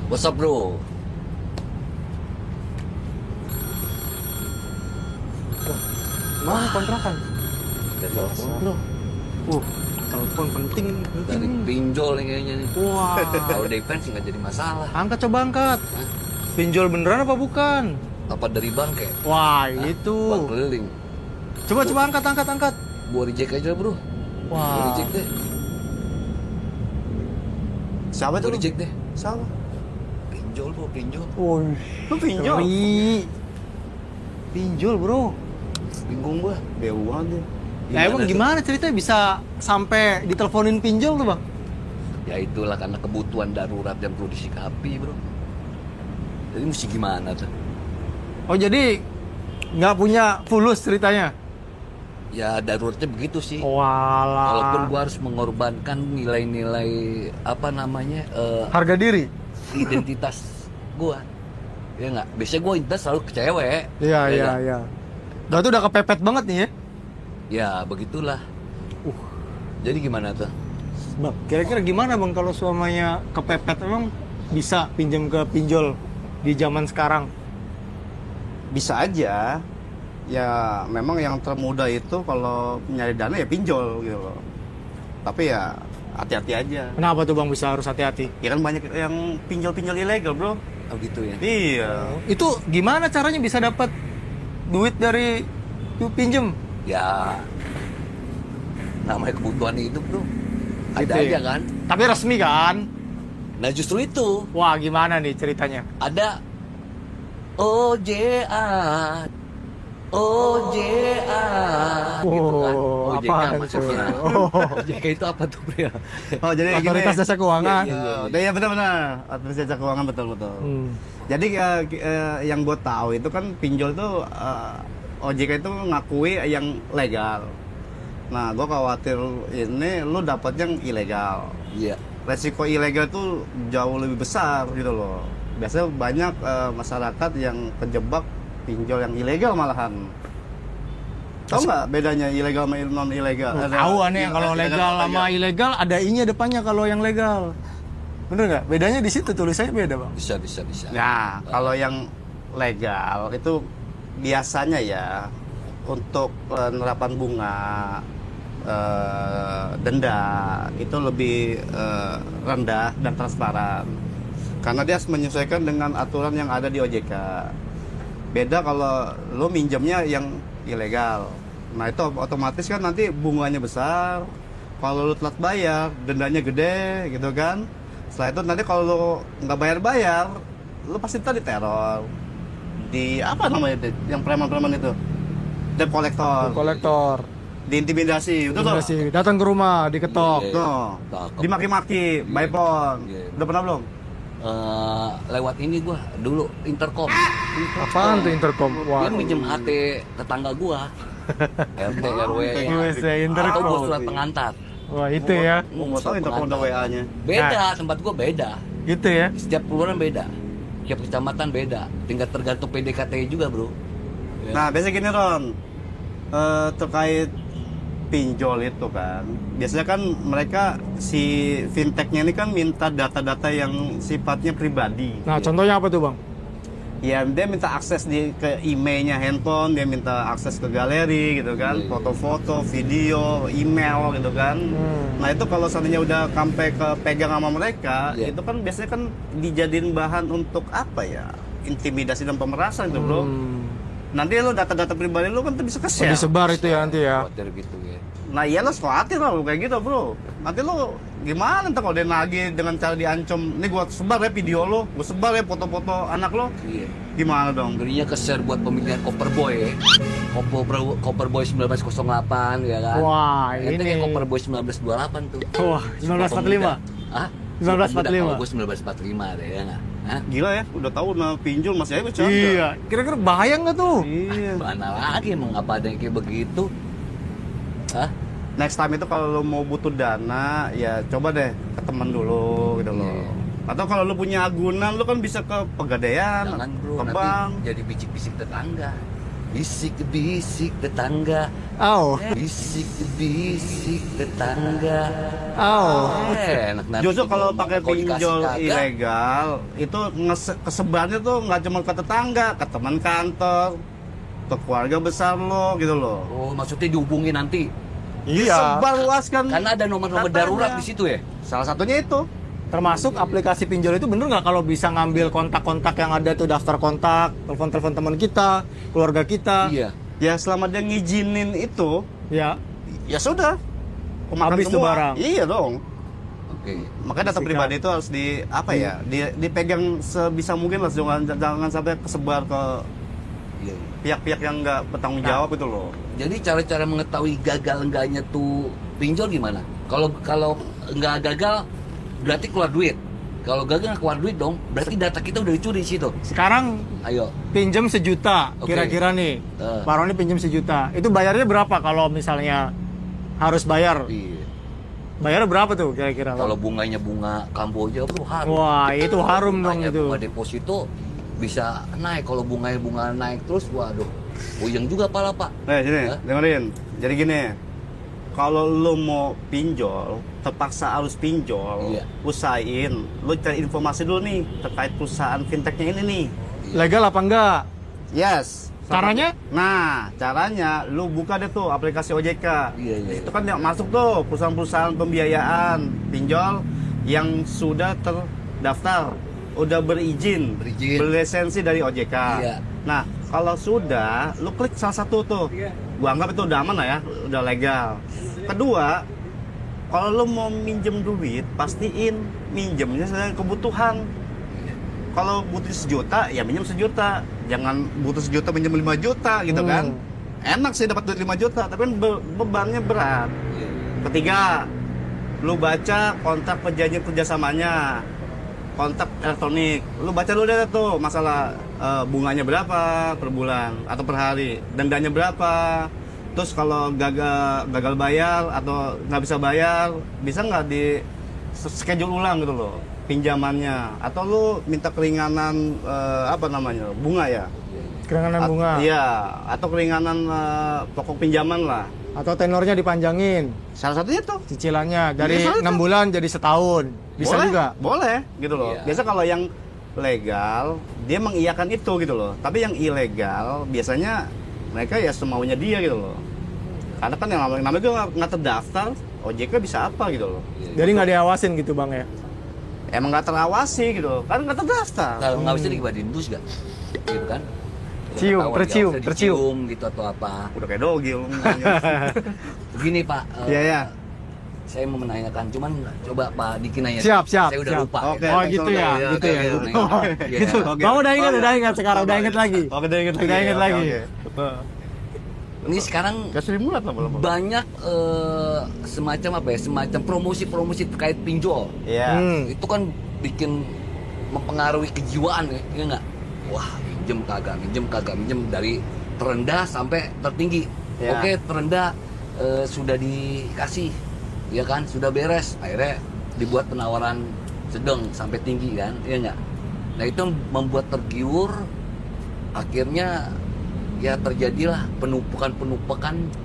What's up bro? Mana kontrakan? Dari telepon bro. Telepon penting Dari nih. pinjol nih kayaknya nih. Wah, Kalau defense nggak jadi masalah. angkat coba angkat. Hah? Pinjol beneran apa bukan? Apa dari bank ya? Wah, Hah? itu. Bank keliling. Coba angkat. Gua reject aja bro. Gua Wah. reject deh. Siapa Gua tuh? reject deh. Siapa? Pinjol bro, pinjol. Lu pinjol? Pinjol, bro. Bingung gua. Beu banget dia. Nah, emang tuh? gimana ceritanya bisa sampai diteleponin pinjol tuh, Bang? Ya itulah karena kebutuhan darurat yang perlu disikapi bro. Jadi mesti gimana tuh? Oh, jadi nggak punya fulus ceritanya? Ya daruratnya begitu sih. Walah. Walaupun gua harus mengorbankan nilai-nilai apa namanya Harga diri? identitas gua. Ya nggak. Biasanya gua identitas selalu ke cewek. Iya. Ya nggak? Berarti udah kepepet banget nih ya? Ya begitulah. Jadi gimana tuh? Bang, kira-kira gimana Bang kalau suamanya kepepet, emang bisa pinjam ke pinjol di zaman sekarang? Bisa aja. Ya memang yang termudah itu kalau nyari dana ya pinjol gitu loh. Tapi ya hati-hati aja. Kenapa tuh Bang bisa harus hati-hati? Ya kan banyak yang pinjol-pinjol ilegal bro. Oh gitu ya. Iya. Itu gimana caranya bisa dapat duit dari itu pinjem? Ya namanya kebutuhan hidup bro. Ada Gitu ya? aja kan. Tapi resmi kan? Nah justru itu Wah, gimana nih ceritanya? ada OJA. OJA gitu kan. Oh, OJK apaan maksudnya. tuh? Oh. OJK itu apa tuh bro? Oh jadi Otoritas Jasa Keuangan. Iya benar-benar. Otoritas Jasa Keuangan betul-betul. Jadi yang gue tahu itu kan pinjol tuh OJK itu ngakui yang legal. Nah, gue khawatir ini lu dapat yang ilegal. Iya. Resiko ilegal tuh jauh lebih besar gitu loh. Biasanya banyak masyarakat yang kejebak pinjol yang ilegal malahan. Tahu nggak bedanya ilegal sama non ilegal? Tahu aneh kalau legal sama ilegal ada i-nya depannya kalau yang legal. Bener nggak? Bedanya di situ, tulisannya beda Bang. Bisa. Nah, kalau yang legal itu biasanya ya untuk penerapan bunga, denda itu lebih rendah dan transparan karena dia harus menyesuaikan dengan aturan yang ada di OJK. Beda kalau lo minjemnya yang ilegal, nah itu otomatis kan nanti bunganya besar. Kalau lo telat bayar dendanya gede gitu kan. Setelah itu nanti kalau lo nggak bayar lo pasti tadi teror di apa namanya itu? Yang preman-preman itu debt collector, Kolektor. diintimidasi, betul tuh? Intimidasi. Datang ke rumah, diketok. Iya. Tuh, Cakep. dimaki-maki, by phone. Iya. Udah pernah belum? Lewat ini gua dulu intercom. Apaan tuh intercom? Dia Wah. minjem HT tetangga gua. RT RW. USA Atau intercom. gua surat pengantar. Wah, itu ya. Mau tahu Surat intercom ada pengantar. WA-nya. Beda, tempat gua beda. Gitu ya. Setiap kelurahan beda. Setiap kecamatan beda. Tinggal tergantung PDKT juga, Bro. Ya. Nah, biasanya gini Ron, terkait pinjol itu kan, biasanya kan mereka si fintechnya ini kan minta data-data yang sifatnya pribadi. Nah, contohnya apa tuh Bang? Ya dia minta akses ke emailnya handphone, dia minta akses ke galeri gitu kan, Iya. foto-foto, video, email gitu kan. Nah itu kalau seandainya udah sampai ke pegang sama mereka, Iya. itu kan biasanya kan dijadiin bahan untuk apa ya? Intimidasi dan pemerasan itu bro. Nanti lo data-data pribadi lo kan tuh bisa ke-share. Disebar itu ya nanti ya. Khawatir gitu ya. Nah iya lo khawatir lo kayak gitu bro. Nanti lo gimana ntar kalau dia nagih dengan cara diancam, nih gua sebar ya video lo, gua sebar ya foto-foto anak lo, Iya. gimana dong? Ngerinya ke-share buat pemilihan Copperboy ya. Copperboy 1908 ya kan. Wah, Ente ini. kayak Copperboy 1928 tuh. Wah, 1945. Hah? 1945. Gue 1945 deh ya nggak? Hah? Gila ya, udah tahu nah pinjol masih aja bercanda. Iya, kira-kira bahaya nggak tuh? Iya. Mana lagi emang apa ada yang kayak begitu? Hah? Next time itu kalau lo mau butuh dana, ya coba deh ke temen dulu gitu loh. Iya. Atau kalau lo punya agunan, lo kan bisa ke pegadaian, Jangan bro, ke nanti bank. jadi bisik-bisik tetangga. Bisik-bisik tetangga, Aw, bisik-bisik tetangga. Enak nanti. Justru kalau pakai Kalau dikasih pinjol kagak, ilegal itu kesebarnya tuh nggak cuma ke tetangga, ke teman kantor, ke keluarga besar lo gitu loh. Oh, maksudnya dihubungi nanti. iya. Sebar luaskan. Karena ada nomor-nomor Katanya. darurat di situ ya. Salah satunya itu. Termasuk aplikasi pinjol itu bener nggak kalau bisa ngambil kontak-kontak yang ada tuh, daftar kontak, telepon-telepon teman kita, keluarga kita. Iya. Ya selama dia ngizinin itu, Ya. ya sudah. Kemakan Habis tuh semua. barang. Iya dong. Oke. Makanya data Sikat. pribadi itu harus dipegang sebisa mungkin lah, jangan sampai kesebar ke Iya. pihak-pihak yang nggak bertanggung jawab itu loh. Jadi cara-cara mengetahui gagal enggaknya tuh pinjol gimana? Kalau nggak gagal berarti keluar duit. Kalau gagal nggak keluar duit dong, berarti data kita udah dicuri di situ. Sekarang Ayo. pinjam 1 juta, Oke. kira-kira nih. Eh. Pak Roni pinjam 1 juta. Itu bayarnya berapa kalau misalnya harus bayar? Iya. Bayarnya berapa tuh kira-kira? Bang? Kalau bunganya bunga Kamboja bro harum. Wah, itu harum dong Bunganya itu. bunga deposito bisa naik. Kalau bunganya bunga naik terus, waduh, puyeng juga pala pak. Nah, sini, Hah? dengerin. Jadi gini, kalau lo mau pinjol, terpaksa harus pinjol, Iya. usahain, lo cari informasi dulu nih terkait perusahaan fintechnya ini nih. Legal apa enggak? Yes. Caranya? Nah, caranya lu buka deh tuh aplikasi OJK. Iya, iya. Itu kan yang masuk tuh perusahaan-perusahaan pembiayaan pinjol yang sudah terdaftar, udah berizin, Berizin. berlisensi dari OJK. Iya. Nah, kalau sudah, lu klik salah satu tuh. Gua anggap itu udah aman lah ya, udah legal. Kedua, kalau lu mau minjem duit, pastiin minjemnya sesuai kebutuhan. Kalau butuh 1 juta, ya minjem 1 juta. Jangan butuh 1 juta minjem 5 juta gitu kan. Enak sih dapat duit 5 juta, tapi kan bebannya berat. Iya. Ketiga, lu baca kontrak perjanjian kerjasamanya, kontak elektronik. Lu baca dulu deh tuh masalah bunganya berapa per bulan atau per hari, dendanya berapa. Terus kalau gagal bayar atau nggak bisa nggak di schedule ulang gitu loh pinjamannya, atau lu minta keringanan bunga ya. Keringanan bunga. Iya, atau keringanan pokok pinjaman lah. Atau tenornya dipanjangin. Salah satunya tuh. Cicilannya dari Iya, soalnya 6 bulan jadi setahun. Bisa boleh, juga. boleh gitu loh. Iya. Biasa kalau yang legal dia mengiyakan itu gitu loh, tapi yang ilegal biasanya mereka ya semaunya dia gitu loh, karena kan yang namanya juga nggak terdaftar, OJK bisa apa gitu loh, Jadi nggak diawasin gitu bang ya? emang nggak terawasi gitu loh, kan nggak terdaftar. Kalau nggak bisa dikibadin dus gak? Gitu kan? Cium, Ketahuan tercium, dia bisa tercium. dicium gitu atau apa. Udah kayak dogi lu. Begini Pak, Iya ya. saya mau menanyakan, cuman coba Pak Diki nanya. Siap, siap, Saya udah siap. lupa. Oke. Oh gitu ya, Oke, gitu ya. oke, Oh, oke. gitu. Iya. Bang udah ingat sekarang, udah ingat lagi. Oke, udah ingat lagi. Udah ingat Oke, lagi. oke. Ini sekarang Kasih dimulat lah belum. banyak semacam apa ya, semacam promosi-promosi terkait pinjol. Iya. Itu kan bikin mempengaruhi kejiwaan ya nggak? Wah, minjem kagak, minjem dari terendah sampai tertinggi. Ya. Oke, terendah sudah dikasih, ya kan, sudah beres. Akhirnya dibuat penawaran sedang sampai tinggi kan, ya nggak? Nah itu membuat tergiur, akhirnya ya terjadilah penumpukan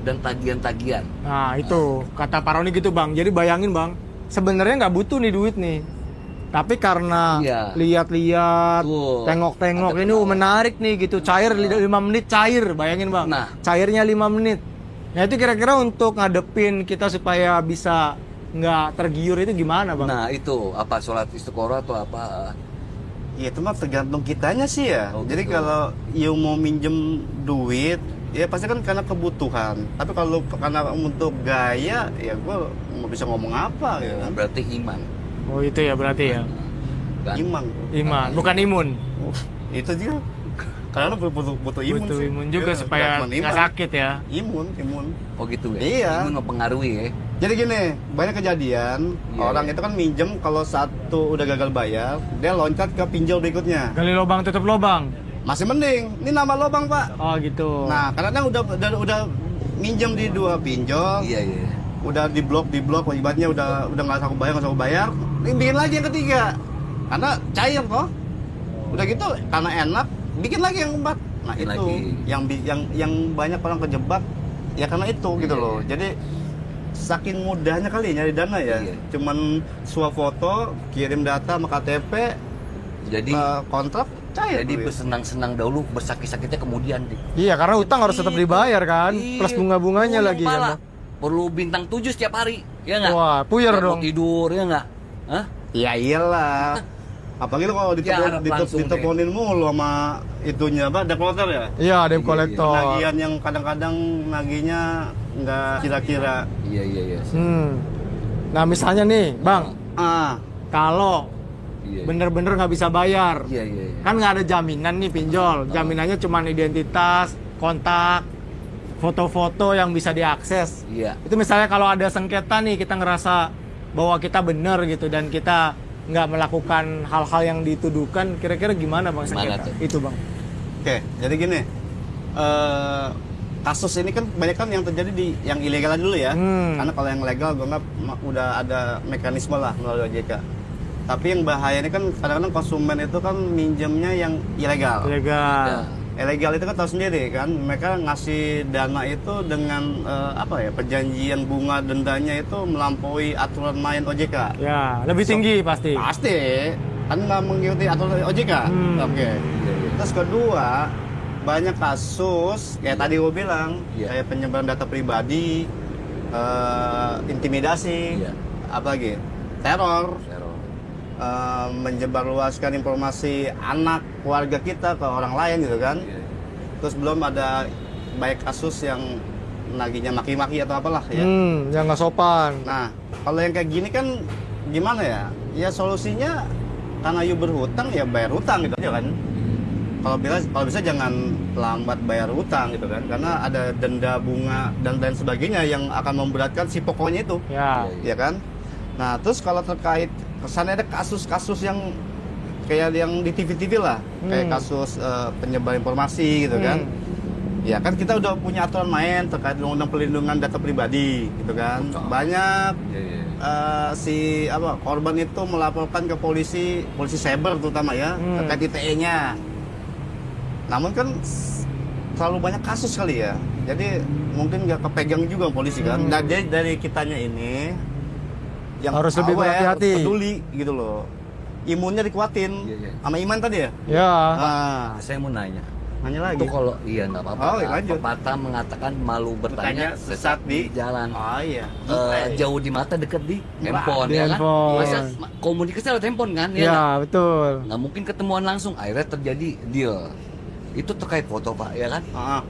dan tagihan-tagihan. Nah itu kata Pak Roni gitu bang. Jadi bayangin bang, sebenarnya nggak butuh nih duit nih. Tapi karena Iya. lihat-lihat, Tuh, tengok-tengok, ada ini penawaran. menarik nih gitu. Cair 5 menit cair, bayangin bang. Nah. Cairnya 5 menit. Nah itu kira-kira untuk ngadepin kita supaya bisa nggak tergiur itu gimana bang? Nah itu apa, sholat istiqoroh atau apa? Ya itu mah tergantung kitanya sih ya. Oh, Jadi gitu. kalau you mau minjem duit, ya pasti kan karena kebutuhan. Tapi kalau karena untuk gaya, ya gue mau bisa ngomong apa gitu kan. Berarti iman. Oh itu ya berarti ya. Kan? Iman. Iman, bukan imun. Oh, itu juga. Karena butuh imun Butuh sih. imun juga Iya, supaya cuman nggak iman. sakit ya. Imun. Oh gitu ya? Iya. Imun mempengaruhi ya? Jadi gini, banyak kejadian Iya, orang iya. itu kan minjem kalau satu udah gagal bayar, dia loncat ke pinjol berikutnya. Gali lubang tutup lubang. Masih mending, ini nama lobang pak. Oh gitu. Nah, karena kan udah minjem di 2 pinjol, Iya, iya. udah di blok wajibannya udah nggak sanggup bayar, ini bikin lagi yang ketiga, karena cair toh. Udah gitu, karena enak, bikin lagi yang keempat. Nah Bikin itu lagi. yang banyak orang kejebak ya karena itu gitu Iya, loh. iya. Jadi saking mudahnya kali nyari dana ya. Iya. Cuman swap foto, kirim data sama KTP, Jadi kontrak cair. jadi duit. bersenang-senang dahulu, bersakit-sakitnya kemudian. Dik. Iya, karena utang harus tetap dibayar kan, Iya. plus bunga-bunganya Puyeng lagi pala. kan. Perlu bintang 7 setiap hari, ya nggak? Wah, puyer Nggak mau dong. tidur, ya nggak? Hah? Ya iyalah. Apalagi lu kalau Ya, harap langsung diteleponin mulu sama itunya apa, debt collector ya? Iya, debt Iya, collector. Penagihan yang kadang-kadang naginya nggak kira-kira. Iya, iya, iya. Nah, misalnya nih, Bang, Ah, kalau Iya. bener-bener nggak bisa bayar, Iya, iya, iya. kan nggak ada jaminan nih pinjol. Jaminannya cuma identitas, kontak, foto-foto yang bisa diakses. Iya. Itu misalnya kalau ada sengketa nih, kita ngerasa bahwa kita bener gitu dan kita nggak melakukan hal-hal yang dituduhkan, kira-kira gimana Bang Gimana sengketa? tuh? Itu Bang. oke. Jadi gini, kasus ini kan banyak kan yang terjadi di yang ilegal dulu ya. Karena kalau yang legal gue nggak udah ada mekanisme lah melalui OJK. Tapi yang bahaya ini kan kadang-kadang konsumen itu kan minjemnya yang ilegal. Ilegal. Ilegal itu kan tahu sendiri kan, mereka ngasih dana itu dengan apa ya, perjanjian bunga dendanya itu melampaui aturan main OJK. Ya, lebih tinggi pasti. Pasti, kan nggak mengikuti aturan OJK. Oke. Iya, iya. Terus kedua, banyak kasus kayak tadi gue bilang, Iya. kayak penyebaran data pribadi, intimidasi, Iya. apalagi teror, Teror. menyebarluaskan informasi anak keluarga kita ke orang lain gitu kan. Iya. Terus belum ada banyak kasus yang naginya maki-maki atau apalah ya. Yang nggak sopan. Nah, kalau yang kayak gini kan gimana ya? Ya solusinya karena you berhutang ya bayar hutang gitu aja kan. Kalau bisa jangan lambat bayar hutang gitu kan, karena ada denda, bunga dan lain sebagainya yang akan memberatkan si pokoknya itu, Ya. ya kan? Nah, terus kalau terkait kesannya ada kasus-kasus yang kayak yang di TV-TV lah, kayak kasus penyebar informasi gitu kan. Ya kan kita udah punya aturan main terkait undang-undang pelindungan data pribadi gitu kan. Betul. Banyak Iya, iya. si korban itu melaporkan ke polisi cyber terutama ya, terkait ITE-nya. Namun kan terlalu banyak kasus kali ya. Jadi mungkin nggak kepegang juga polisi kan. Nah, dari kitanya ini yang Harus lebih aware, berhati-hati. peduli gitu loh. Imunnya dikuatin. Iya, iya. Sama iman tadi ya? Ya. Ah, Saya mau nanya. nanya lagi. Itu kalau iya nggak apa-apa. Oh, Kak. lanjut. Pepatah mengatakan malu bertanya sesat di jalan. Oh iya. Jauh di mata, dekat di handphone, di ya kan? handphone. Masa komunikasi lewat handphone kan? Ya, Ya, nggak? betul. Nggak mungkin ketemuan langsung. Akhirnya terjadi deal. Itu terkait foto Pak, ya kan? Ah,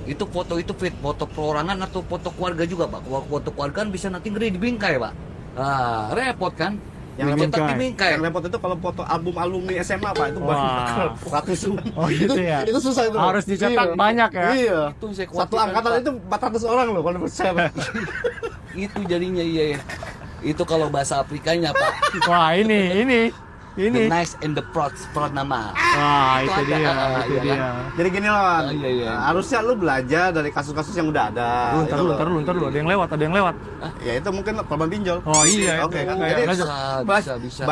Itu foto itu foto perorangan atau foto keluarga juga Pak. Kalau foto keluarga kan bisa nanti ngeri dibingkai Pak. Nah, repot kan? yang Dibingkai. repot, dibingkai. yang repot itu kalau foto album alumni SMA Pak, itu Wah. banyak ratusan. Oh, gitu ya? Itu susah itu. Harus dicetak banyak ya? Iya. Itu saya Satu khawatirkan, angkatan Pak. itu 400 orang loh kalau menurut saya. Pak. Itu jadinya iya ya. Itu kalau bahasa Afrikanya Pak. Wah, ini. The nice and the proud nama. Wah, itu Itu ada, dia, iya itu kan? dia. Jadi gini loh, Oh, iya, iya. harusnya lu belajar dari kasus-kasus yang udah ada. Ntar Itu lu, loh. ntar lu, ada yang lewat. Ya itu mungkin korban pinjol. Oh iya, Oke itu. kan. Kayak Jadi lanjut. Bisa.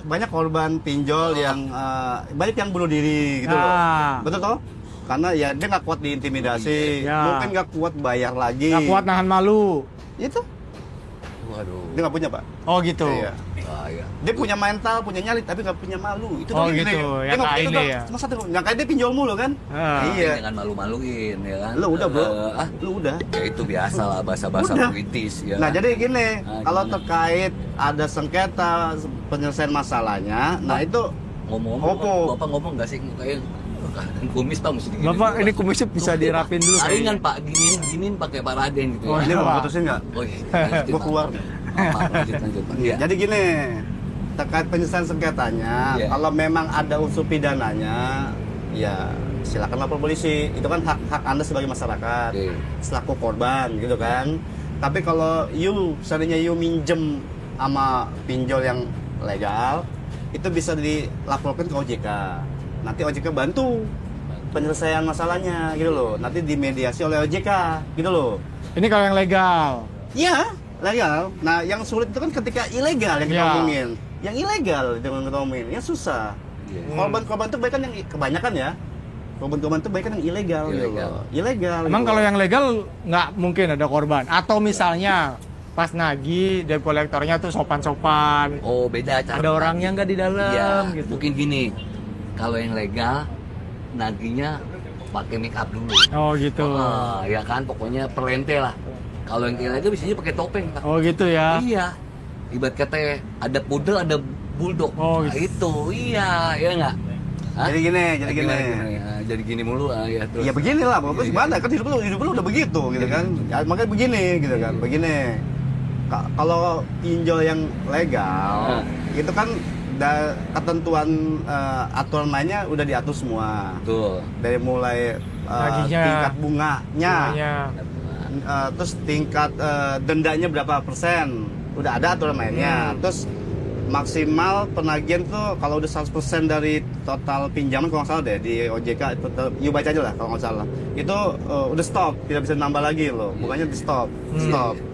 banyak korban pinjol yang banyak yang bunuh diri gitu loh. Ah. Betul toh? Karena ya dia nggak kuat diintimidasi, Iya. mungkin nggak kuat bayar lagi. Nggak kuat nahan malu. Itu Waduh. dia nggak punya Pak. Oh gitu. Iya. Bahaya. Dia punya mental, punya nyali, tapi nggak punya malu. Itu Oh, tuh gitu. Dia Yang nggak- kayak itu ini tuh ya. Cuma satu, yang kayak dia pinjol mulu kan? Ah. Iya. Jangan malu-maluin ya kan. Lu udah bro, Ah, lu udah. ya itu biasa lah bahasa-bahasa Udah. puitis ya. Nah kan? jadi gini, kalau gimana? terkait ada sengketa penyelesaian masalahnya, nah itu ngomong-ngomong, Opo. Bapak ngomong nggak sih kayak kumis Pak mesti diginiin Bapak dulu, ini Pak. kumisnya bisa Tuh, dirapin dulu Saringan Pak, giniin pakai Pak Raden gitu Oh, ya. ini iya, mau Pak. putusin nggak? Oh iya. lanjutin, Gua Pak. keluar. Maaf, lanjut Pak. Iya. Jadi gini, terkait penyelesaian sengketanya, Iya. kalau memang ada unsur pidananya, ya silakan lapor polisi. Itu kan hak Anda sebagai masyarakat, Oke. selaku korban gitu kan. Tapi kalau seandainya you minjem sama pinjol yang legal, itu bisa dilaporkan ke OJK. Nanti OJK bantu penyelesaian masalahnya gitu loh. Nanti dimediasi oleh OJK gitu loh. Ini kalau yang legal. Iya, legal. Nah, yang sulit itu kan ketika ilegal yang kita Ya. ngomongin. Yang ilegal yang kita ngomongin, yang susah. Iya. Korban-korban itu kan yang kebanyakan ya. korban itu banyak kan yang ilegal, gitu Ilegal. loh. Ilegal. Emang gitu kalau loh. yang legal nggak mungkin ada korban? Atau misalnya pas nagih debt kolektornya tuh sopan-sopan, Oh, beda cara. ada orangnya nggak di dalam Iya, gitu. mungkin gini. Kalau yang legal, nagihnya pakai make up dulu. Oh gitu. Ya kan, pokoknya perlente lah. Kalau yang ilegal biasanya pakai topeng, Pak. Oh gitu ya. Iya. Ibarat kata ada pudel, ada bulldog. Oh, Nah, itu, iya, ya nggak? Hah? Jadi gini. Gimana? Jadi gini mulu, ya terus. Ya beginilah, pokoknya gimana kan hidup lu udah begitu gitu kan. Ya, makanya begini gitu kan. Begini. Kalau pinjol yang legal itu kan ketentuan aturan mainnya udah diatur semua. Tuh. Dari mulai Nagihnya. tingkat bunganya, Bunganya. terus tingkat dendanya berapa persen. Udah ada aturan mainnya. Terus maksimal penagihan tuh kalau udah 100% dari total pinjaman kalau nggak salah deh di OJK itu you baca aja lah kalau nggak salah itu udah stop, tidak bisa nambah lagi loh, bukannya di stop.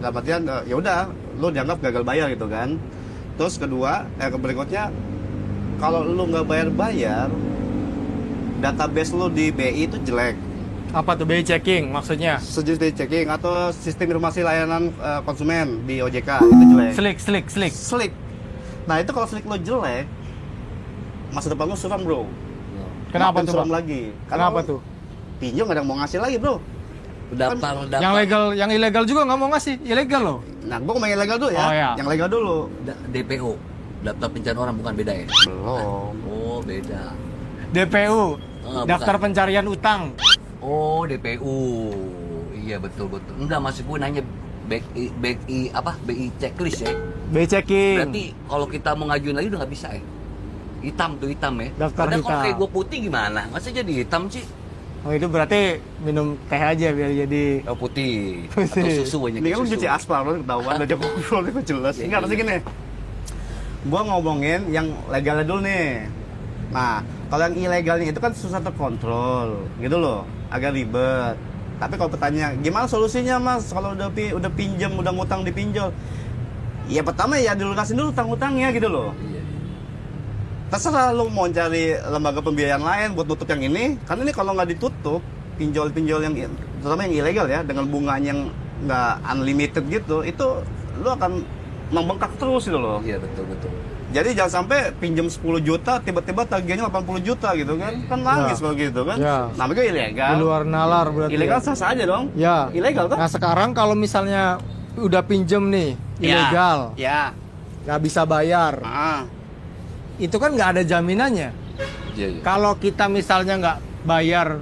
Dalam artian ya udah lo dianggap gagal bayar gitu kan. Terus kedua berikutnya kalau lo nggak bayar database lo di BI itu jelek, Apa tuh BI checking maksudnya? sejenis BI checking atau sistem informasi layanan konsumen di OJK itu jelek. Slick. Slick. Nah itu kalau slick lo jelek, masa depan lo suram bro. Kenapa Makin tuh, suram Bang? lagi. Kenapa lo tuh? Pinjol nggak ada yang mau ngasih lagi bro. Daftar. Yang legal, yang ilegal juga nggak mau ngasih, ilegal loh. Nah gua ngomongin legal dulu ya. Oh, iya. Yang legal dulu. DPO. Daftar pencarian orang bukan beda ya? Belum. Oh, beda. DPU, daftar bukan. pencarian utang. Oh, DPU. Iya, betul. Enggak, maksud gue nanya BI checklist ya. BI checking. Berarti kalau kita mau ngajuin lagi udah nggak bisa ya? Hitam ya. Daftar Padahal kalau hitam. kayak gue putih gimana? Masa jadi hitam sih? Oh itu berarti minum teh aja biar jadi. Oh, putih. Putih. Atau susu banyak Ini kan lu susu. cuci aspal lo ketahuan aja ngobrol itu jelas. Enggak pasti gini. Gua ngomongin yang legalnya dulu nih. Nah, kalau yang ilegalnya itu kan susah terkontrol, gitu loh, agak ribet. Tapi kalau pertanyaan, gimana solusinya mas? Kalau udah pinjam, udah ngutang di pinjol, ya pertama ya dilunasin dulu utang-utangnya gitu loh. Iya. Terserah lu mau cari lembaga pembiayaan lain buat nutup yang ini, karena ini kalau nggak ditutup, pinjol-pinjol yang terutama yang ilegal ya, dengan bunganya yang nggak unlimited gitu, itu lu akan membengkak terus gitu loh. Iya, betul. Jadi jangan sampai pinjam 10 juta, tiba-tiba tagihannya 80 juta gitu kan. Kan nangis kalau gitu kan. Ya. Namanya ilegal. Di luar nalar berarti. Ilegal ya. sah aja dong. Ya. Ilegal kan? Nah sekarang kalau misalnya udah pinjem nih, ilegal, Ya. nggak bisa bayar, Ah. itu kan nggak ada jaminannya. Iya. Kalau kita misalnya nggak bayar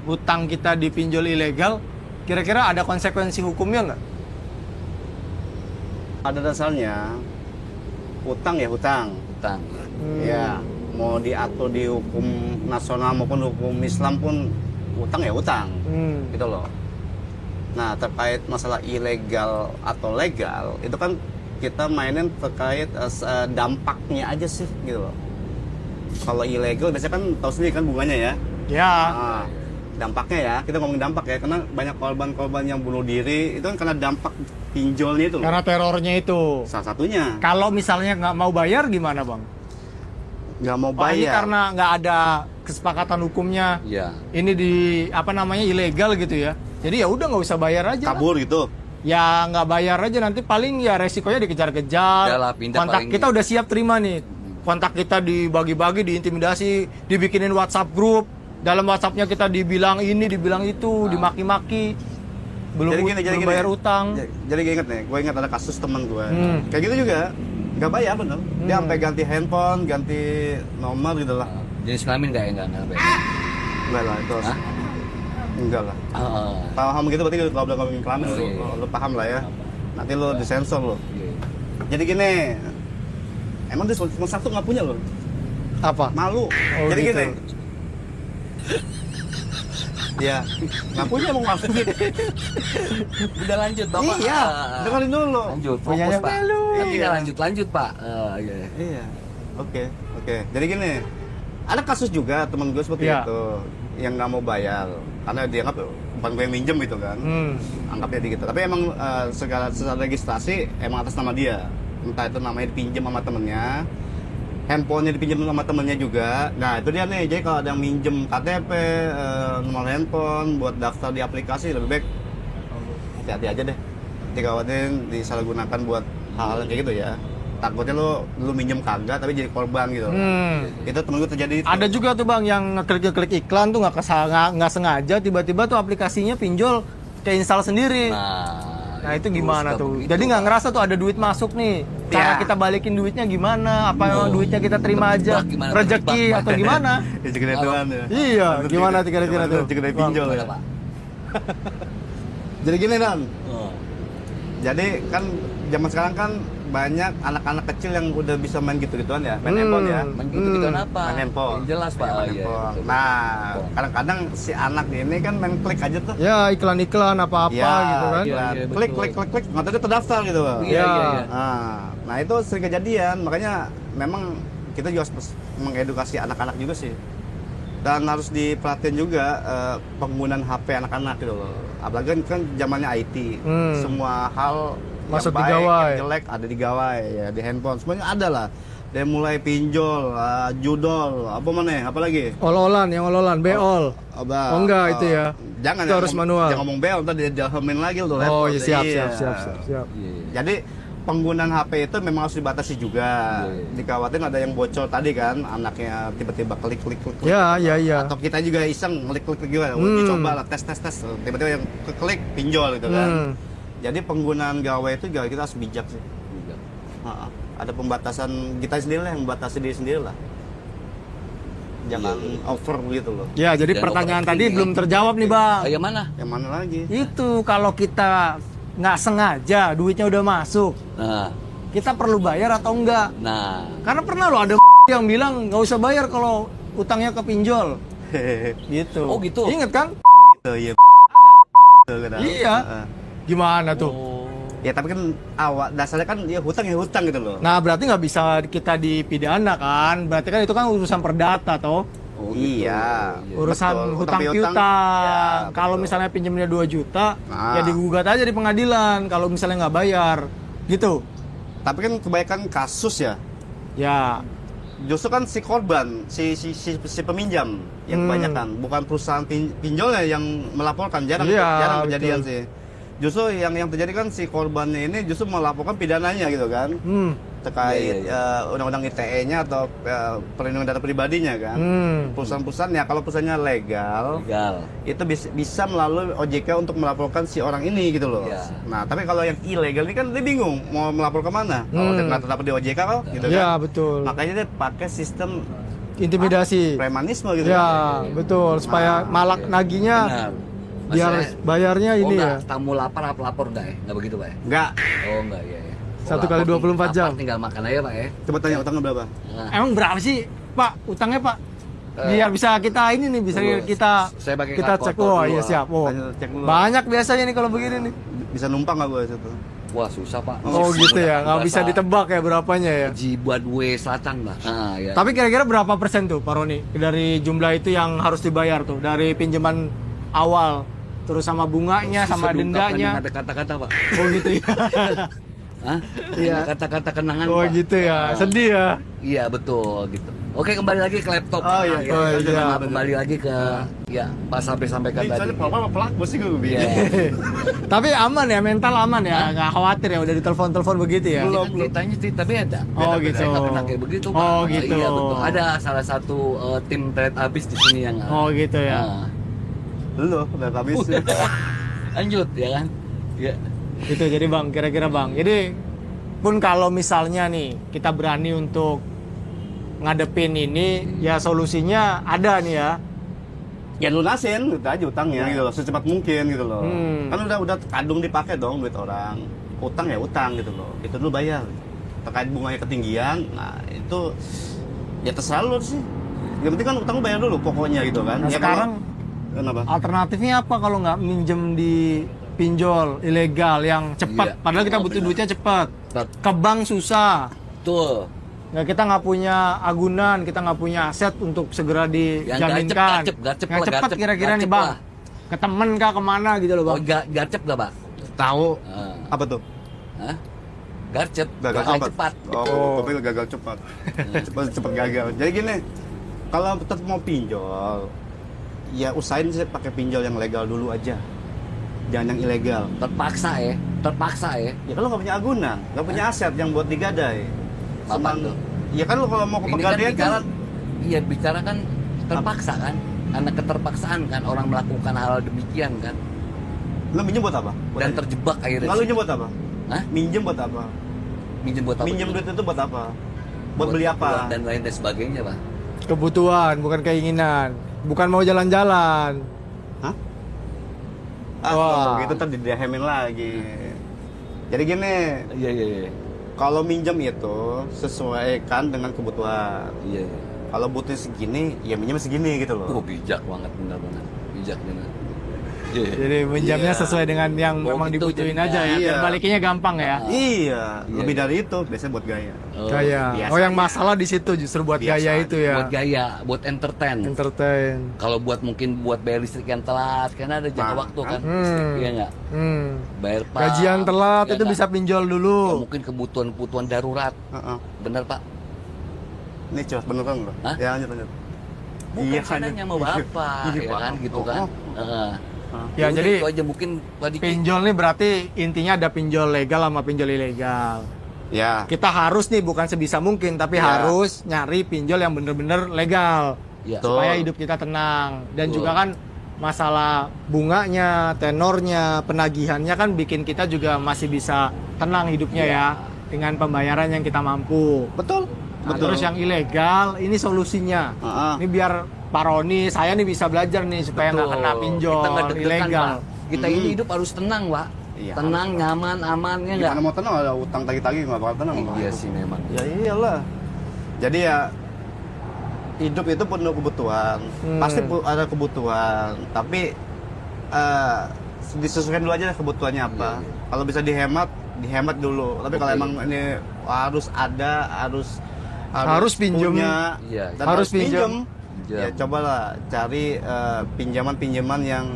hutang kita di pinjol ilegal, kira-kira ada konsekuensi hukumnya nggak? Pada dasarnya hutang ya hutang. Hutang. Ya, mau diatur di hukum nasional maupun hukum Islam pun hutang ya hutang. Gitu loh. Nah, terkait masalah ilegal atau legal, itu kan kita mainin terkait dampaknya aja sih gitu loh. Kalau ilegal biasanya kan tahu sendiri kan bunganya ya. Ya. Nah, dampaknya ya, kita ngomongin dampak ya, karena banyak korban-korban yang bunuh diri itu kan karena dampak pinjolnya itu loh. Karena terornya itu. Salah satunya Kalau misalnya nggak mau bayar gimana bang? nggak mau Oh, ini bayar. karena nggak ada kesepakatan hukumnya. Iya. Ini di apa namanya ilegal gitu ya. Jadi ya udah nggak usah bayar aja. lah. Kabur gitu. Ya nggak bayar aja nanti paling ya resikonya dikejar-kejar. Udah lah, pindah Kontak paling- kita udah siap terima nih. Kontak kita dibagi-bagi, diintimidasi, dibikinin WhatsApp grup. Dalam WhatsAppnya kita dibilang ini, dibilang itu, dimaki-maki. Belum belum bayar utang. Jadi gue inget nih, gue ingat ada kasus teman gue. Hmm. Kayak gitu juga, nggak bayar bener. Dia sampai ganti handphone, ganti nomor gitu lah. Jenis kelamin nggak ya? Nggak bayar. Enggak lah itu. Hah? Enggak lah. Ah, Paham gitu berarti kalau udah ngomongin kelamin Oh, lu, iya. lu paham lah ya. Nanti lu disensor lu. iya. Jadi gini, emang dia cuma satu nggak punya loh, Apa? malu. Oh, Jadi gitu. gini. Ya, nggak punya mau malu. Udah lanjut, Bapak. Iya, dengerin dulu. Lanjut, Punyanya fokus, Pak. malu. Nanti Iya. lanjut, Pak. Iya. Iya. Oke. Jadi gini, ada kasus juga teman gue seperti Iya. itu yang nggak mau bayar karena dianggap bukan gue yang minjem gitu kan. Anggapnya dia gitu. Tapi emang secara registrasi emang atas nama dia. Entah itu namanya dipinjam sama temennya. handphonenya dipinjam sama temennya juga. Nah itu dia nih, jadi kalau ada yang minjem KTP, nomor handphone buat daftar di aplikasi, lebih baik hati-hati aja deh. Dikhawatir disalahgunakan buat hal-hal kayak gitu ya. Takutnya lu minjem kagak tapi jadi korban gitu. Itu temen gue terjadi itu. Ada juga tuh bang yang ngeklik iklan tuh nggak sengaja tiba-tiba tuh aplikasinya pinjol keinstall sendiri. Nah itu gimana tuh? begitu, Jadi nggak Pak. ngerasa tuh ada duit masuk nih. Cara Ya. kita balikin duitnya gimana? Apa duitnya kita terima aja? Tebak gimana, Rezeki tebak. atau gimana? Rezeki dari Tuhan ya. Iya, gimana kira-kira tuh? Rezeki dari Bang, pinjol Gimana, ya. Pak? Jadi gini Dan, Oh. jadi kan zaman sekarang kan banyak anak-anak kecil yang udah bisa main gitu-gituan ya, main handphone ya. Main gitu apa? Main handphone. Yang jelas, Pak. Main Oh, iya, handphone. betul. Nah, kadang-kadang si anak ini kan main klik aja tuh. Ya iklan-iklan apa-apa Ya, gitu kan. iya. iklan. betul. Klik, nggak tahu dia terdaftar gitu. Iya, Ya. iya, iya. Nah itu sering kejadian, makanya memang kita juga harus mengedukasi anak-anak juga sih. Dan harus diperhatiin juga penggunaan HP anak-anak gitu loh. Apalagi kan zamannya IT, semua hal Masuk di yang baik, gawai. yang jelek ada di gawai ya, di handphone semuanya ada lah. Dari mulai pinjol, judol, apa mana ya, apa lagi? Ol-olan, yang ol-olan, beol. Oh, enggak, itu ya. Jangan Itu harus manual. Jangan ngomong beol, ntar dia jahamin lagi lo. Oh iya siap, Iya. siap. Iya. Jadi penggunaan HP itu memang harus dibatasi juga. Iya. Dikhawatir ada yang bocor tadi kan, anaknya tiba-tiba klik. Ya. Atau kita juga iseng klik juga, dicoba lah tes. Tiba-tiba yang klik pinjol gitu kan. Jadi penggunaan gawai itu juga kita harus bijak sih. Ada pembatasan kita sendiri lah, yang membatasi diri sendiri lah. Jangan over gitu loh. Ya, jadi Dan pertanyaan overthinking, tadi belum terjawab nih, Bang. Yang mana? Yang mana lagi? Itu kalau kita nggak sengaja duitnya udah masuk, Nah, kita perlu bayar atau enggak? nah. Karena pernah loh ada yang bilang nggak usah bayar kalau utangnya ke pinjol. Gitu. Oh, gitu? Ingat kan? Oh iya. Iya. Gimana tuh? Oh. Ya tapi kan awal dasarnya kan ya hutang gitu loh. Nah, berarti nggak bisa kita dipidana kan? Berarti kan itu kan urusan perdata toh. Oh, gitu. Iya. Urusan Betul. hutang piutang, piutang. ya, Kalau betul. misalnya pinjamnya 2 juta, Nah. ya digugat aja di pengadilan kalau misalnya nggak bayar. Gitu. Tapi kan kebanyakan kasus ya, Ya. justru kan si korban, si peminjam yang kebanyakan, bukan perusahaan pinjolnya yang melaporkan. Jarang Iya, kejadian betul. sih. Justru yang terjadi kan si korbannya ini justru melaporkan pidananya gitu kan, terkait undang-undang ITE-nya atau perlindungan data pribadinya kan. Perusahaan-perusahaan ya kalau perusahaannya legal, itu bisa melalui OJK untuk melaporkan si orang ini gitu loh. Iya. Nah tapi kalau yang ilegal ini kan dia bingung mau melapor kemana. Kalau dia nggak terdapat di OJK kok, gitu kan. Ya, betul. Makanya dia pakai sistem Intimidasi. premanisme gitu. Ya, kan. betul. Supaya malak naginya Benar. biar Maksudnya- bayarnya Oh, ini ya. enggak, tamu lapar apa lapor enggak ya? Enggak begitu, Pak ya? Enggak. Oh, enggak, iya ya. 1 kali 24 jam. Tinggal makan aja, Pak ya. Coba tanya utangnya berapa? Nah, Emang berapa sih, Pak? Utangnya, Pak? Biar bisa kita ini nih, bisa tunggu. kita Saya pakai kita cek. kalkulator Oh, dulu, iya ah. siap. Oh. Tanya, cek dulu. Banyak biasanya nih kalau begini nih. Bisa numpang nggak gue situ? wah, susah, Pak. Oh, gitu ya. Nggak bisa ditebak ya berapanya ya. Jibuan W Selatan, Pak. Nah, ya. Tapi kira-kira berapa persen tuh, Pak Roni? Dari jumlah itu yang harus dibayar tuh dari pinjaman awal, terus sama bunganya, sama Susah diungkapkan dendanya. dengan kata-kata, Pak. Oh gitu ya. Hah? Iya. Dengan kata-kata kenangan, Oh Pak. gitu ya. Nah, Sedih ya. Iya, betul gitu. Oke, kembali lagi ke laptop. Oh, iya, Nah, iya. Oh, kita iya. juga kembali lagi ke ya Pak sampaikan Ini tadi. soalnya pelapor sama pelak, bos sih gue Iya. Tapi aman ya, mental aman ya. Nggak khawatir ya udah ditelepon-telepon begitu ya. Belum. Ceritanya cerita beda. Oh, Beda-beda. gitu. Saya nggak pernah kayak begitu, Pak. Oh, gitu. Iya, betul. Ada salah satu tim trade habis di sini yang Oh gitu ya. Nah, Lu udah habis. lanjut ya kan? Iya. Gitu jadi Bang, kira-kira Bang. Jadi pun kalau misalnya nih kita berani untuk ngadepin ini, ya solusinya ada nih ya. Ya lunasin, gitu aja utangnya gitu loh, secepat mungkin gitu loh. Kan udah kadung dipakai dong duit orang. Utang ya utang gitu loh. Itu dulu bayar. Terkait bunganya ketinggian, nah itu ya terserah lu sih. Yang penting kan utang lu bayar dulu pokoknya gitu kan. Nah, Ya sekarang kenapa? alternatifnya apa kalau nggak minjem di pinjol ilegal yang cepat? Iya. Padahal kita Oh, butuh benar. duitnya cepat. Cepat. Ke bank susah. Betul. Nggak, kita nggak punya agunan, kita nggak punya aset untuk segera dijaminkan. Gacep Yang lah, cepat gacep, kira-kira nih gacep Bang. lah. Ke temen kah kemana gitu loh Oh, Bang. gacep gak, Pak? Tahu Ah. apa tuh? Hah? Garcep, Gagal cepat. Oh, tapi gagal cepat. cepat gagal. Jadi gini, kalau tetap mau pinjol, ya usahain sih pakai pinjol yang legal dulu aja. Jangan yang ilegal. Terpaksa ya. Ya kan lo nggak punya agunan, nggak punya aset yang buat digadai. Apa tuh? Ya kan lo kalau mau ke Ini kan pegadaian bicara, kan, iya bicara kan terpaksa kan, karena keterpaksaan kan orang melakukan hal demikian kan, lo minjem buat apa? dan terjebak akhirnya. Nggak, lo minjem buat apa? Hah? Minjem buat apa? Minjem buat apa? Minjem duit itu buat apa? Buat beli apa? Dan lain dan sebagainya, Pak. Kebutuhan, bukan keinginan. Bukan mau jalan-jalan. Hah? Wah. Kalau gitu ntar didehemin lagi. Jadi gini, Iya. kalau minjem itu sesuaikan dengan kebutuhan. Iya. Kalau butuh segini, ya minjem segini gitu loh. Bijak banget benar-benar. Bijak benar. Iya. Jadi minjamnya Iya. sesuai dengan yang Oh, memang gitu dibutuhin jadinya. aja ya. Iya. Biar balikinnya gampang ya. Iya, Iya, lebih iya. dari itu biasanya buat gaya. Gaya. biasa Oh, yang aja. masalah di situ justru buat Biasa gaya aja. itu ya. Buat gaya, buat entertain. Entertain. Kalau buat mungkin buat bayar listrik yang telat, karena ada jangka Nah, waktu kan? kan. Hmm. Iya nggak? Bayar Pak. Gajian telat Iya itu nggak? bisa pinjol Ya, dulu. mungkin kebutuhan darurat. Heeh. Bener Pak? Ini jelas beneran loh. Hah? Ya lanjut. Bukan kan. sananya mau Bapak, Iya, ya kan Pak. gitu Oh, kan. oh. Heeh. Ya, udah, jadi itu aja mungkin tadi pinjol nih berarti intinya ada pinjol legal sama pinjol ilegal. Ya. Kita harus nih bukan sebisa mungkin tapi Ya. harus nyari pinjol yang bener-bener legal ya. Betul. supaya hidup kita tenang. Dan Betul. juga kan masalah bunganya, tenornya, penagihannya kan bikin kita juga masih bisa tenang hidupnya Ya. ya dengan pembayaran yang kita mampu. Betul. Nah, terus yang ilegal ini solusinya. Heeh. Ini biar Pak Roni, saya nih bisa belajar nih supaya nggak Betul. kena pinjol Kita nggak deg-degan, ilegal. Pak. Kita ini hidup harus tenang, Pak. Iya, Tenang, nyaman, aman, ya nggak? Gimana mau tenang ada utang tagi-tagi nggak bakal tenang. Iya sih memang. Ya iyalah. Jadi ya hidup itu penuh kebutuhan. Pasti ada kebutuhan, tapi disesuaikan dulu aja kebutuhannya apa. Iya. Kalau bisa dihemat dulu. Tapi kalau Oke. emang ini harus ada, Harus pinjem. punya, Iya. dan Harus harus pinjem. Pinjam. Ya cobalah cari pinjaman-pinjaman yang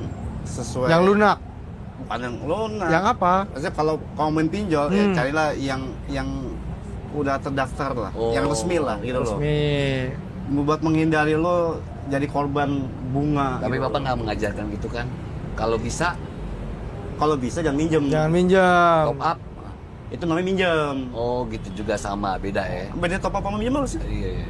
sesuai. Yang lunak. Bukan yang lunak. Yang apa? Maksudnya kalau kamu main pinjol, ya carilah yang udah terdaftar lah, yang Oh, resmi lah gitu loh. Resmi. Buat menghindari lo jadi korban bunga. Tapi gitu Bapak loh. nggak mengajarkan gitu kan? Kalau bisa Kalau bisa jangan minjem. Jangan minjam. top up. Itu namanya minjem. Oh gitu juga sama, beda ya? Beda top up sama minjem apa sih? Iya.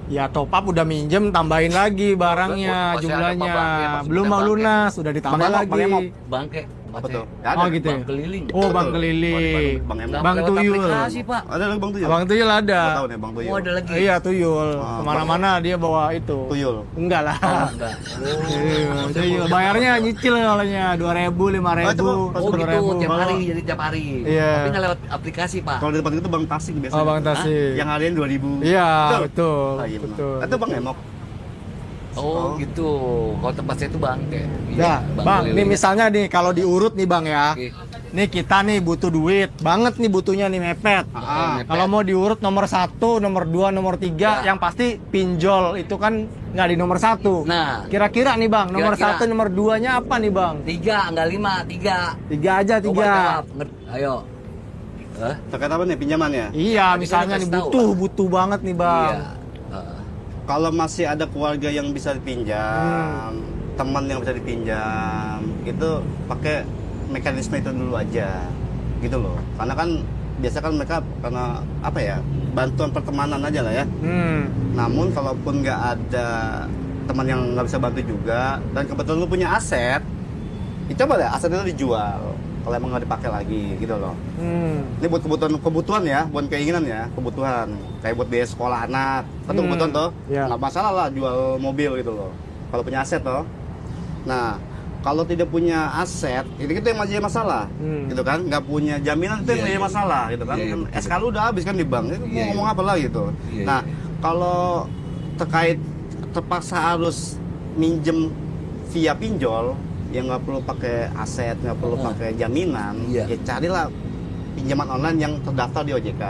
Ya top up udah minjem, tambahin lagi barangnya, Masih ada jumlahnya. Pak Bangke, masih Belum ada mau Bangke. lunas, sudah ditambah Bang Emok, lagi. Bang Emok. Bangke. Apa tuh? Oh gitu ya? Bang keliling. Oh, Bang Betul. keliling. Bang Emok. Nggak Bang lewat Tuyul. aplikasi, Pak. Ada lagi Bang Tuyul? Bang Tuyul Gua ada. tahu nih Bang Tuyul. Oh ada lagi. Iya Tuyul. Ah, Kemana-mana dia bawa itu. Tuyul. Enggak lah. Oh, enggak. Iya, Tuyul. Bayarnya nyicil kalanya 2.000, 5.000, Oh gitu, 10.000. tiap hari jadi tiap hari. Iya. Tapi nggak lewat aplikasi Pak. Kalau di tempat itu Bang Tasik biasanya. Oh, Bang Tasik. Yang harian 2.000. Iya, Betul. betul. Ah, iya, benar. Betul. Itu Bang Emok. Oh gitu. Kalau tempat saya itu Bangke. Nah, Bang, keliling. nih misalnya nih kalau diurut nih Bang ya. Oke. Nih kita nih butuh duit, banget nih butuhnya nih mepet. Ah, Kalau mau diurut nomor 1, nomor 2, nomor 3, Ya. yang pasti pinjol itu kan nggak di nomor 1. Nah. Kira-kira nih Bang, nomor Kira-kira. 1, nomor 2-nya apa nih Bang? 3, enggak 5, 3. 3 aja, 3. Coba jawab. Ayo. Hah? Terkait apa nih pinjamannya? Iya, Tadi misalnya kan nih kasih tahu, butuh banget nih Bang. Iya. Heeh. Kalau masih ada keluarga yang bisa dipinjam, teman yang bisa dipinjam, itu pakai mekanisme itu dulu aja, gitu loh. Karena kan biasa kan mereka karena apa ya, bantuan pertemanan aja lah ya. Namun kalaupun nggak ada teman yang nggak bisa bantu juga, dan kebetulan lu punya aset, ya coba deh aset itu dijual. Kalau emang nggak dipakai lagi, gitu loh. Ini buat kebutuhan ya, bukan keinginan ya, kebutuhan. Kayak buat biaya sekolah anak, kan itu kebutuhan toh. Iya. Nggak masalah lah jual mobil gitu loh. Kalau punya aset toh. Nah, kalau tidak punya aset, itu yang jadi masalah, gitu kan? Nggak punya jaminan itu yang Iya, jadi iya. masalah, gitu kan? Iya, iya, Kan betul, SK lu udah habis kan di bank, itu Iya, mau iya. ngomong apa lagi gitu. Iya, Nah, iya. kalau terkait terpaksa harus minjem via pinjol, yang nggak perlu pakai aset, nggak perlu pakai jaminan, Iya. ya carilah pinjaman online yang terdaftar di OJK.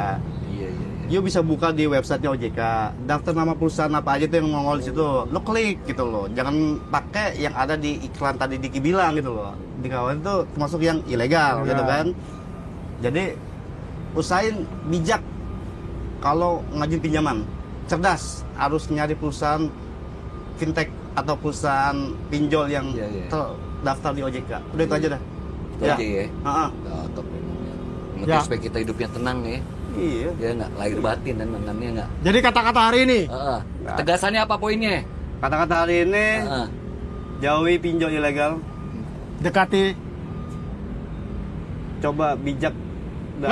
Iya, iya. You bisa buka di websitenya OJK, daftar nama perusahaan apa aja tuh yang nongol di situ, lo klik gitu loh. Jangan pakai yang ada di iklan tadi Diki bilang gitu loh. Di kawan itu termasuk yang ilegal gitu kan. Jadi usahain bijak kalau ngajin pinjaman. Cerdas, harus nyari perusahaan fintech atau perusahaan pinjol yang Iya, iya. terdaftar di OJK. Udah itu aja dah. Itu aja ya. Heeh. Oh, top memang ya. Yang Ya. penting supaya kita hidupnya tenang ya. Iya. Ya nggak, lahir batin dan menannya nggak. Jadi kata-kata hari ini, Heeh. Tegasannya apa poinnya? Kata-kata hari ini, Heeh. jauhi pinjol ilegal, dekati. coba bijak. Udah.